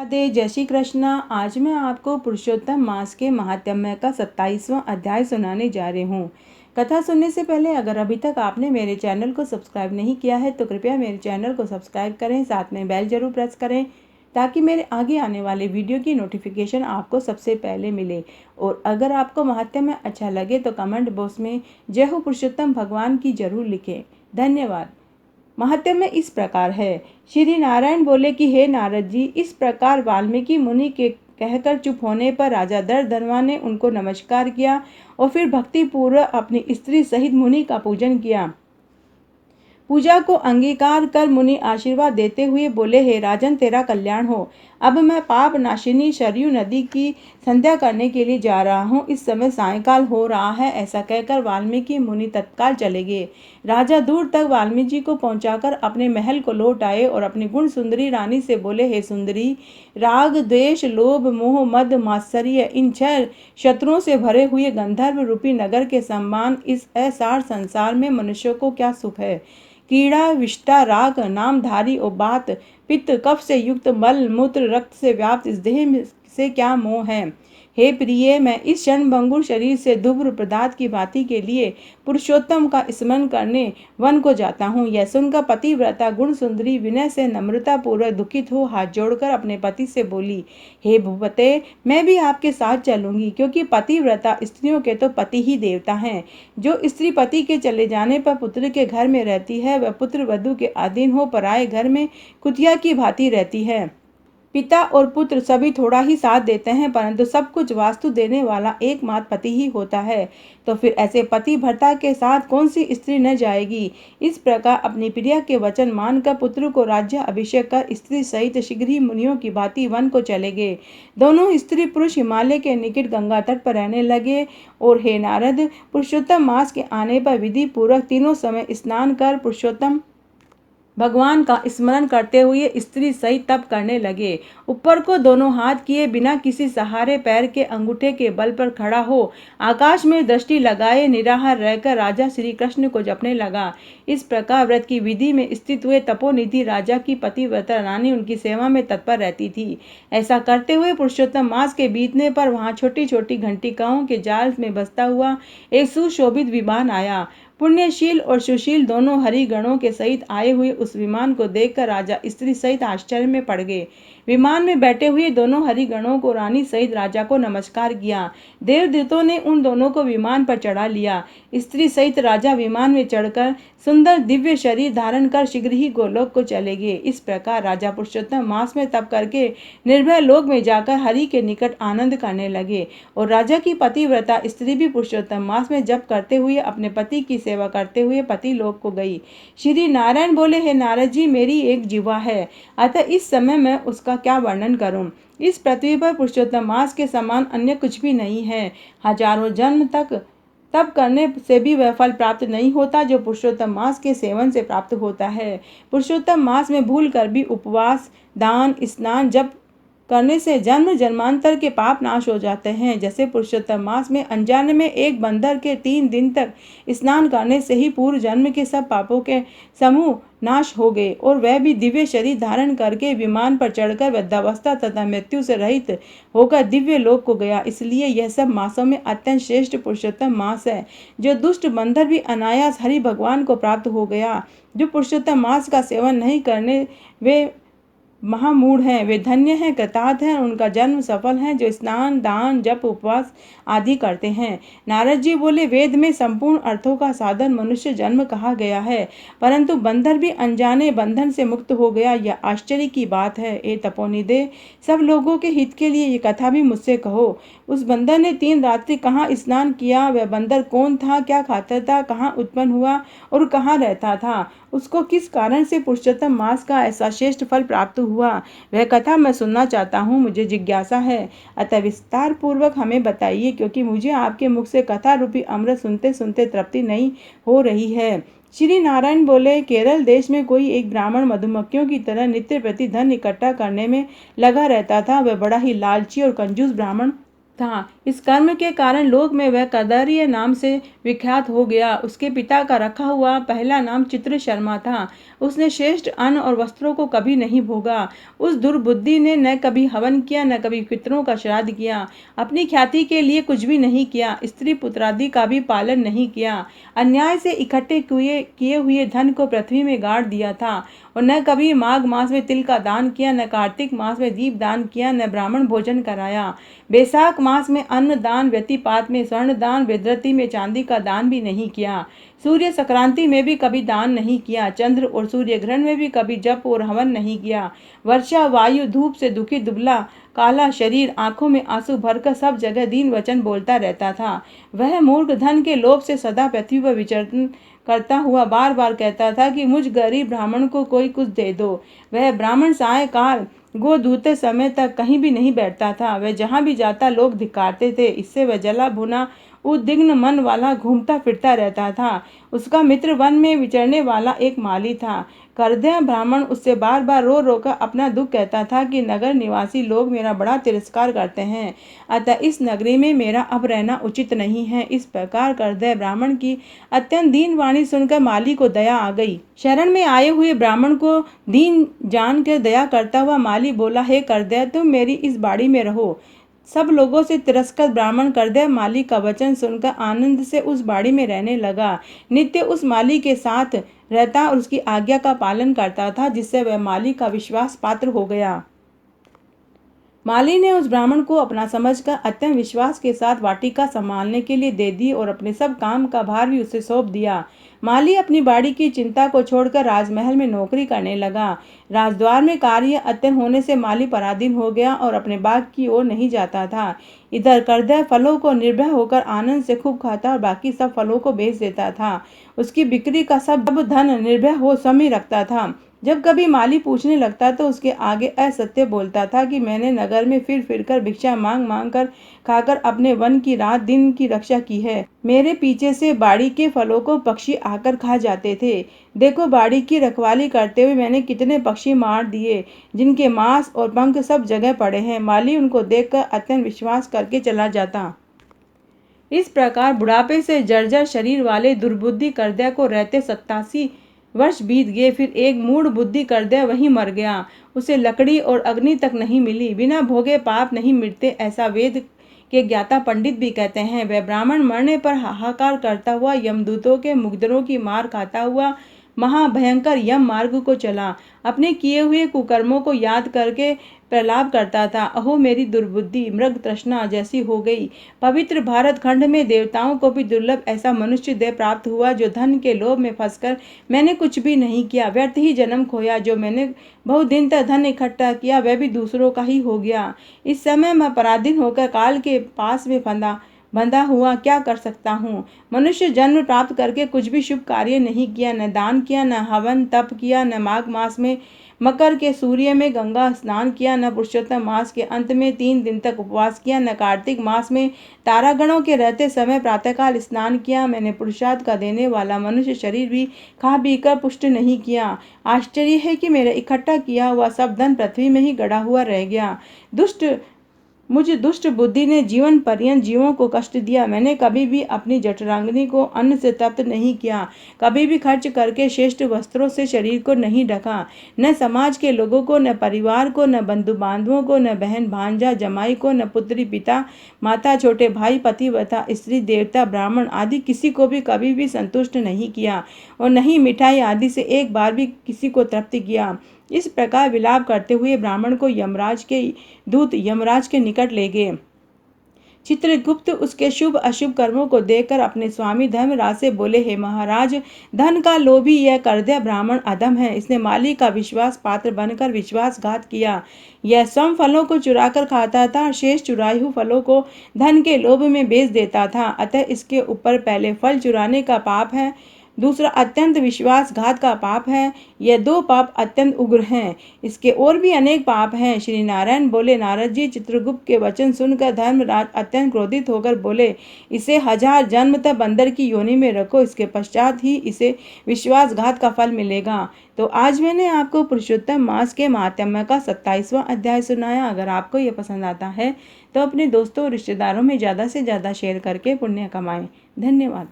राधे, जय श्री कृष्णा। आज मैं आपको पुरुषोत्तम मास के महात्म्य का 27वां अध्याय सुनाने जा रही हूँ। कथा सुनने से पहले अगर अभी तक आपने मेरे चैनल को सब्सक्राइब नहीं किया है तो कृपया मेरे चैनल को सब्सक्राइब करें, साथ में बेल जरूर प्रेस करें ताकि मेरे आगे आने वाले वीडियो की नोटिफिकेशन आपको सबसे पहले मिले। और अगर आपको महात्म्य अच्छा लगे तो कमेंट बॉक्स में जय हो पुरुषोत्तम भगवान की जरूर लिखें। धन्यवाद। महात्म्य इस प्रकार है। श्री नारायण बोले कि हे नारद जी, इस प्रकार वाल्मीकि मुनि के कहकर चुप होने पर राजा दर्दनवा ने उनको नमस्कार किया और फिर भक्ति पूर्वक अपनी स्त्री सहित मुनि का पूजन किया। पूजा को अंगीकार कर मुनि आशीर्वाद देते हुए बोले, हे राजन, तेरा कल्याण हो। अब मैं पाप नाशिनी सरयू नदी की संध्या करने के लिए जा रहा हूँ। इस समय सायंकाल हो रहा है। ऐसा कहकर वाल्मीकि मुनि तत्काल चले गए। राजा दूर तक वाल्मीकि को पहुंचाकर अपने महल को लौट आए और अपनी गुण सुंदरी रानी से बोले, हे सुंदरी, राग द्वेष लोभ मोह मद मात्सर्य इन 6 शत्रुओं से भरे हुए गंधर्व रूपी नगर के समान इस असार संसार में मनुष्यों को क्या सुख है। कीड़ा विष्टा राग नामधारी और बात पित्त कफ से युक्त मल मूत्र रक्त से व्याप्त इस देह से क्या मोह है। हे प्रिय, मैं इस क्षणभंगुर शरीर से दुर्भ पदार्थ की भांति के लिए पुरुषोत्तम का स्मरण करने वन को जाता हूँ। यह सुनकर पतिव्रता गुण सुंदरी विनय से नम्रता पूर्वक दुखित हो हाथ जोड़कर अपने पति से बोली, हे भूपते, मैं भी आपके साथ चलूंगी, क्योंकि पतिव्रता स्त्रियों के तो पति ही देवता हैं। जो स्त्री पति के चले जाने पर पुत्र के घर में रहती है वह पुत्र वधू के अधीन हो पराये घर में कुतिया की भांति रहती है। पिता और पुत्र सभी थोड़ा ही साथ देते हैं, परंतु सब कुछ वास्तु देने वाला एकमात्र पति ही होता है। तो फिर ऐसे पति भर्ता के साथ कौन सी स्त्री न जाएगी। इस प्रकार अपनी प्रिया के वचन मानकर पुत्र को राज्य अभिषेक कर स्त्री सहित शीघ्र ही मुनियों की भांति वन को चले गए। दोनों स्त्री पुरुष हिमालय के निकट गंगा तट पर रहने लगे। और हे नारद, पुरुषोत्तम मास के आने पर विधि पूर्वक तीनों समय स्नान कर पुरुषोत्तम भगवान का स्मरण करते हुए स्त्री सहित तप करने लगे। ऊपर को दोनों हाथ किए बिना किसी सहारे पैर के अंगूठे के बल पर खड़ा हो आकाश में दृष्टि लगाए निराहार रहकर राजा श्री कृष्ण को जपने लगा। इस प्रकार व्रत की विधि में स्थित हुए तपोनिधि राजा की पतिव्रता रानी उनकी सेवा में तत्पर रहती थी। ऐसा करते हुए पुरुषोत्तम मास के बीतने पर वहां छोटी छोटी घंटिकाओं के जाल में बसता हुआ एक सुशोभित विमान आया। पुण्यशील और सुशील दोनों हरिगणों के सहित आए हुए उस विमान को देखकर राजा स्त्री सहित आश्चर्य में पड़ गए। विमान में बैठे हुए दोनों हरिगणों को रानी सहित राजा को नमस्कार किया। देवदूतों ने उन दोनों को विमान पर चढ़ा लिया। स्त्री सहित राजा विमान में चढ़कर सुंदर दिव्य शरीर धारण कर शीघ्र ही गोलोक को चले गए। इस प्रकार राजा पुरुषोत्तम मास में तप करके निर्भय लोक में जाकर हरि के निकट आनंद करने लगे। और राजा की पतिव्रता स्त्री भी पुरुषोत्तम मास में जप करते हुए अपने पति की सेवा करते हुए पति लोक को गई। श्री नारायण बोले, हे नारद जी, मेरी एक जीवा है, अतः इस समय मैं उसका क्या वर्णन करूं। इस पृथ्वी पर पुरुषोत्तम मास के समान अन्य कुछ भी नहीं है। हजारों जन्म तक तप करने से भी वह फल प्राप्त नहीं होता जो पुरुषोत्तम मास के सेवन से प्राप्त होता है। पुरुषोत्तम मास में भूल कर भी उपवास दान स्नान जप करने से जन्म जन्मांतर के पाप नाश हो जाते हैं। जैसे पुरुषोत्तम मास में अनजाने में एक बंदर के 3 दिन तक स्नान करने से ही पूर्व जन्म के सब पापों के समूह नाश हो गए और वह भी दिव्य शरीर धारण करके विमान पर चढ़कर वृद्धावस्था तथा मृत्यु से रहित होकर दिव्य लोक को गया। इसलिए यह सब मासों में अत्यंत श्रेष्ठ पुरुषोत्तम मास है। जो दुष्ट बंदर भी अनायास हरि भगवान को प्राप्त हो गया। जो पुरुषोत्तम मास का सेवन नहीं करने वे महामूढ़ हैं, वे धन्य हैं, कृतार्थ हैं, उनका जन्म सफल है जो स्नान दान जप उपवास आदि करते हैं। नारद जी बोले, वेद में संपूर्ण अर्थों का साधन मनुष्य जन्म कहा गया है, परंतु बंदर भी अनजाने बंधन से मुक्त हो गया, यह आश्चर्य की बात है। ए तपोनिधे, सब लोगों के हित के लिए ये कथा भी मुझसे कहो। उस बंदर ने 3 रात्रि कहाँ स्नान किया, वह बंदर कौन था, क्या खाता था, कहाँ उत्पन्न हुआ और कहाँ रहता था, उसको किस कारण से पुरुषोत्तम मास का ऐसा श्रेष्ठ फल प्राप्त हुआ, वह कथा मैं सुनना चाहता हूँ, मुझे जिज्ञासा है। अतः विस्तार पूर्वक हमें बताइए, क्योंकि मुझे आपके मुख से कथा रूपी अमृत सुनते सुनते तृप्ति नहीं हो रही है। श्री नारायण बोले, केरल देश में कोई एक ब्राह्मण मधुमक्खियों की तरह नित्य प्रति धन इकट्ठा करने में लगा रहता था। वह बड़ा ही लालची और कंजूस ब्राह्मण था। इस कर्म के कारण लोक में वह कदर्य नाम से विख्यात हो गया। उसके पिता का रखा हुआ पहला नाम चित्र शर्मा था। उसने श्रेष्ठ अन्न और वस्त्रों को कभी नहीं भोगा। उस दुर्बुद्धि ने न कभी हवन किया, न कभी पितरों का श्राद्ध किया। अपनी ख्याति के लिए कुछ भी नहीं किया। स्त्री पुत्रादि का भी पालन नहीं किया। अन्याय से इकट्ठे किए हुए धन को पृथ्वी में गाड़ दिया था। और न कभी माघ मास में तिल का दान किया, न कार्तिक मास में दीप दान किया, न ब्राह्मण भोजन कराया। बैसाख मास में अन्न दान, व्यतिपात में स्वर्ण दान, विद्रति में चांदी का दान भी नहीं किया। सूर्य संक्रांति में भी कभी दान नहीं किया। चंद्र और सूर्य ग्रहण में भी कभी जप और हवन नहीं किया। वर्षा, वायु, धूप से दुखी दुबला काला शरीर, आंखों में आंसू भरकर सब जगह दीन वचन बोलता रहता था। वह मूर्ख धन के लोभ से सदा पृथ्वी पर विचरण करता हुआ बार बार कहता था कि मुझ गरीब ब्राह्मण को कोई कुछ दे दो। वह ब्राह्मण सायंकाल गो दूते समय तक कहीं भी नहीं बैठता था। वह जहाँ भी जाता लोग धिक्कारते थे। इससे वह जला भुना उद्विग्न मन वाला घूमता फिरता रहता था। उसका मित्र वन में विचरने वाला एक माली था। करदय ब्राह्मण उससे बार बार रो रो कर अपना दुख कहता था कि नगर निवासी लोग मेरा बड़ा तिरस्कार करते हैं, अतः इस नगरी में मेरा अब रहना उचित नहीं है। इस प्रकार करदय ब्राह्मण की अत्यंत दीन वाणी सुनकर माली को दया आ गई। शरण में आए हुए ब्राह्मण को दीन जान कर दया करता हुआ माली बोला, हे करदय, तुम मेरी इस बाड़ी में रहो। सब लोगों से तिरस्कृत ब्राह्मण करदय माली का वचन सुनकर आनंद से उस बाड़ी में रहने लगा। नित्य उस माली के साथ रहता और उसकी आज्ञा का पालन करता था, जिससे वह माली का विश्वास पात्र हो गया। माली ने उस ब्राह्मण को अपना समझकर अत्यंत विश्वास के साथ वाटिका संभालने के लिए दे दी और अपने सब काम का भार भी उसे सौंप दिया। माली अपनी बाड़ी की चिंता को छोड़कर राजमहल में नौकरी करने लगा। राजद्वार में कार्य अत्यंत होने से माली पराधीन हो गया और अपने बाग की ओर नहीं जाता था। इधर करदय फलों को निर्भय होकर आनंद से खूब खाता और बाकी सब फलों को बेच देता था। उसकी बिक्री का सब धन निर्भय हो समय रखता था। जब कभी माली पूछने लगता तो उसके आगे असत्य बोलता था कि मैंने नगर में फिर फिर कर भिक्षा मांग मांग कर खाकर अपने वन की रात दिन की रक्षा की है। मेरे पीछे से बाड़ी के फलों को पक्षी आकर खा जाते थे। देखो, बाड़ी की रखवाली करते हुए मैंने कितने पक्षी मार दिए, जिनके मांस और पंख सब जगह पड़े हैं। माली उनको देखकर अत्यंत विश्वास करके चला जाता। इस प्रकार बुढ़ापे से जर्जर शरीर वाले दुर्बुद्धि करदय को रहते 87 वर्ष बीत गए। फिर एक मूढ़ बुद्धि करदय वहीं मर गया। उसे लकड़ी और अग्नि तक नहीं मिली। बिना भोगे पाप नहीं मिटते, ऐसा वेद के ज्ञाता पंडित भी कहते हैं। वह ब्राह्मण मरने पर हाहाकार करता हुआ यमदूतों के मुग्धरों की मार खाता हुआ महाभयंकर यम मार्ग को चला। अपने किए हुए कुकर्मों को याद करके प्रलाप करता था, अहो मेरी दुर्बुद्धि, मृग तृष्णा जैसी हो गई। पवित्र भारत खंड में देवताओं को भी दुर्लभ ऐसा मनुष्य देह प्राप्त हुआ, जो धन के लोभ में फंसकर मैंने कुछ भी नहीं किया, व्यर्थ ही जन्म खोया। जो मैंने बहुत दिन तक धन इकट्ठा किया वह भी दूसरों का ही हो गया। इस समय मैं पराधीन होकर काल के पास में बंधा हुआ क्या कर सकता हूँ। मनुष्य जन्म प्राप्त करके कुछ भी शुभ कार्य नहीं किया, न दान किया, न हवन तप किया, न माघ मास में मकर के सूर्य में गंगा स्नान किया, न पुरुषोत्तम मास के अंत में 3 दिन तक उपवास किया, न कार्तिक मास में तारागणों के रहते समय प्रातःकाल स्नान किया। मैंने पुरुषार्थ का देने वाला मनुष्य शरीर भी खा पी कर पुष्ट नहीं किया। आश्चर्य है कि मेरा इकट्ठा किया हुआ सब धन पृथ्वी में ही गड़ा हुआ रह गया। मुझ दुष्ट बुद्धि ने जीवन पर्यंत जीवों को कष्ट दिया। मैंने कभी भी अपनी जठरांगनी को अन्न से तृप्त नहीं किया, कभी भी खर्च करके श्रेष्ठ वस्त्रों से शरीर को नहीं ढका। न समाज के लोगों को, न परिवार को, न बंधु बांधवों को, न बहन भांजा जमाई को, न पुत्री पिता माता छोटे भाई पतिव्रता स्त्री देवता ब्राह्मण आदि किसी को भी कभी भी संतुष्ट नहीं किया और न ही मिठाई आदि से एक बार भी किसी को तृप्त किया। इस प्रकार विलाप करते हुए ब्राह्मण को यमराज के दूत यमराज के निकट ले गए। चित्रगुप्त उसके शुभ अशुभ कर्मों को देखकर अपने स्वामी धर्मराज से बोले, हे महाराज, धन का लोभी यह करदय ब्राह्मण अधम है। इसने माली का विश्वास पात्र बनकर विश्वासघात किया। यह स्वयं फलों को चुराकर खाता था, शेष चुराए हुए फलों को धन के लोभ में बेच देता था। अतः इसके ऊपर पहले फल चुराने का पाप है, दूसरा अत्यंत विश्वासघात का पाप है। यह 2 पाप अत्यंत उग्र हैं। इसके और भी अनेक पाप हैं। श्री नारायण बोले, नारद जी, चित्रगुप्त के वचन सुनकर धर्मराज अत्यंत क्रोधित होकर बोले, इसे 1000 जन्म तक बंदर की योनि में रखो, इसके पश्चात ही इसे विश्वासघात का फल मिलेगा। तो आज मैंने आपको पुरुषोत्तम मास के महात्म्य का 27वां अध्याय सुनाया। अगर आपको यह पसंद आता है तो अपने दोस्तों और रिश्तेदारों में ज़्यादा से ज़्यादा शेयर करके पुण्य कमाएं। धन्यवाद।